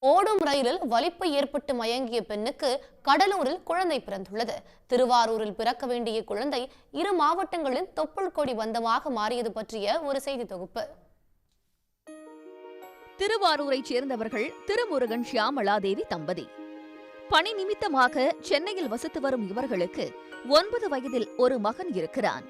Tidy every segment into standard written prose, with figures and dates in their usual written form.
ஓடும் ரயிலில் வலிப்பு ஏற்பட்டு மயங்கிய பெண்ணுக்கு கடலூரில் குழந்தை பிறந்துள்ளது. திருவாரூரில் பிறக்க வேண்டிய குழந்தை இரு மாவட்டங்களின் தொப்புள் கொடி பந்தமாக மாறியது பற்றிய ஒரு செய்தி தொகுப்பு. திருவாரூரைச் சேர்ந்தவர்கள் திருமுருகன் ஷியாமளா தேவி தம்பதி. பணி நிமித்தமாக சென்னையில் வசித்து வரும் இவர்களுக்கு 9 வயதில் ஒரு மகன் இருக்கிறான்.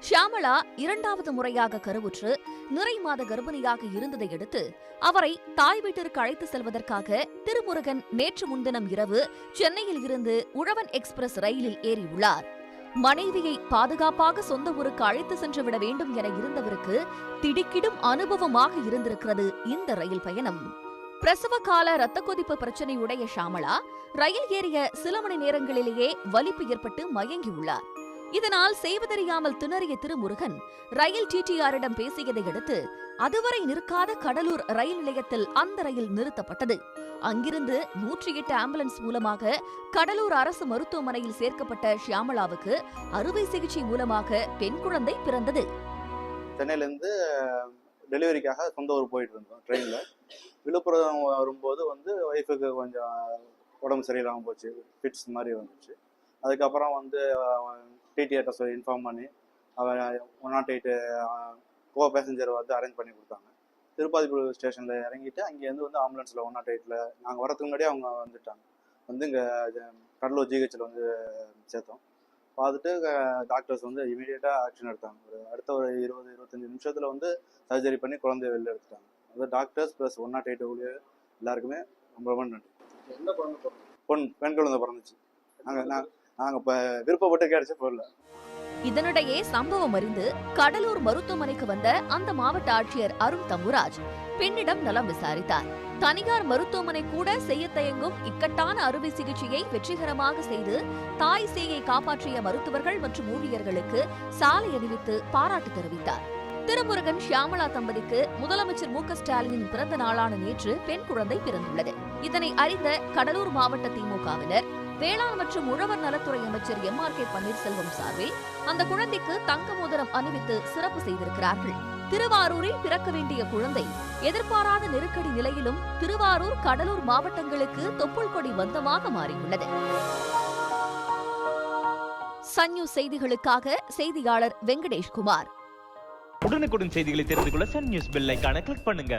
ஷியாமளா 2வது முறையாக கருவுற்று நிறை மாத கர்ப்பிணியாக இருந்ததை அடுத்து அவரை தாய் வீட்டிற்கு அழைத்து செல்வதற்காக திருமுருகன் நேற்று முன்தினம் இரவு சென்னையில் இருந்து உழவன் எக்ஸ்பிரஸ் ரயிலில் ஏறியுள்ளார். மனைவியை பாதுகாப்பாக சொந்த ஊருக்கு அழைத்து சென்று விட வேண்டும் என இருந்தவருக்கு திடுக்கிடும் அனுபவமாக இருந்திருக்கிறது இந்த ரயில் பயணம். பிரசவ கால இரத்த கொதிப்பு பிரச்சனையுடைய ஷியாமளா ரயில் ஏறிய சில மணி நேரங்களிலேயே வலிப்பு ஏற்பட்டு மயங்கியுள்ளார். இதனால் செய்வதறியாமல் திணறிய திருமுருகன் ரயில் டிடிஆரிடம் பேசியதை அடுத்து அதுவரை நிற்காத கடலூர் ரயில் நிலையத்தில் அந்த ரயில் நிறுத்தப்பட்டது. அங்கிருந்து 108 ஆம்புலன்ஸ் மூலமாக கடலூர் அரசு மருத்துவமனையில் சேர்க்கப்பட்ட ஷியாமளாவுக்கு அறுவை சிகிச்சை மூலமாக பெண் குழந்தை பிறந்தது. சென்னையிலேருந்து டெலிவரிக்காக சொந்த ஊர் போயிட்டு இருந்தோம் ட்ரெயின்ல. விழுப்புரம் வரும்போது ஒய்ஃபுக்கு கொஞ்சம் உடம்பு சரியில்லாமல் போச்சு, ஃபிட்ஸ் மாதிரி வந்துச்சு. அதுக்கப்புறம் டிடிஆர்ட்ட இன்ஃபார்ம் பண்ணி 108 கோ பேசஞ்சர் அரேஞ்ச் பண்ணி கொடுத்தாங்க. திருப்பாதிபுரம் ஸ்டேஷனில் இறங்கிட்டு அங்கேருந்து ஆம்புலன்ஸில் 108ல் நாங்கள் வரதுக்கு முன்னாடியே அவங்க வந்துட்டாங்க. இங்கே கடலூர் ஜிஹெச்சில் சேர்த்தோம். பார்த்துட்டு டாக்டர்ஸ் இமீடியட்டாக ஆக்ஷன் எடுத்தாங்க. அடுத்த ஒரு 20-25 நிமிஷத்தில் சர்ஜரி பண்ணி குழந்தைய வெளில எடுத்துட்டாங்க. டாக்டர்ஸ் ப்ளஸ் 108 ஊழியர் எல்லாருக்குமே ரொம்ப நன்றி. என்ன குழந்தை? பெண் குழந்தை பிறந்துச்சு. நாங்கள் இப்போ விருப்பப்பட்டு கிடைச்ச பொருள். இதனிடையே சம்பவம் அறிந்து கடலூர் மருத்துவமனைக்கு வந்த அந்த மாவட்ட ஆட்சியர் அருண் தம்புராஜ் பெண்ணிடம் நலம் விசாரித்தார். தனியார் மருத்துவமனை கூட செய்ய தயங்கும் இக்கட்டான அறுவை சிகிச்சையை வெற்றிகரமாக செய்து தாய் சேயை காப்பாற்றிய மருத்துவர்கள் மற்றும் ஊழியர்களுக்கு சாலை அணிவித்து பாராட்டு தெரிவித்தார். திருமுருகன் ஷியாமளா தம்பதிக்கு முதலமைச்சர் மு.க. ஸ்டாலினின் பிறந்த நாளான நேற்று பெண் குழந்தை பிறந்துள்ளது. இதனை அறிந்த கடலூர் மாவட்ட திமுகவினர் வேளாண் மற்றும் உழவர் நலத்துறை அமைச்சர் எம்.ஆர்.கே. பன்னீர்செல்வம் சார்பில் அந்த குழந்தைக்கு தங்க மோதிரம் அணிவித்து சிறப்பு செய்திருக்கிறார்கள். திருவாரூரில் பிறக்க வேண்டிய குழந்தை எதிர்பாராத நெருக்கடி நிலையிலும் திருவாரூர், கடலூர் மாவட்டங்களுக்கு தொப்புள் கொடி பந்தமாக மாறியுள்ளது. சன் நியூஸ் செய்திகளுக்காக செய்தியாளர் வெங்கடேஷ்குமார். உடனுக்குடன் செய்திகளை தெரிந்து கொள்ள சன் நியூஸ் பெல் ஐகானை கிளிக் பண்ணுங்க.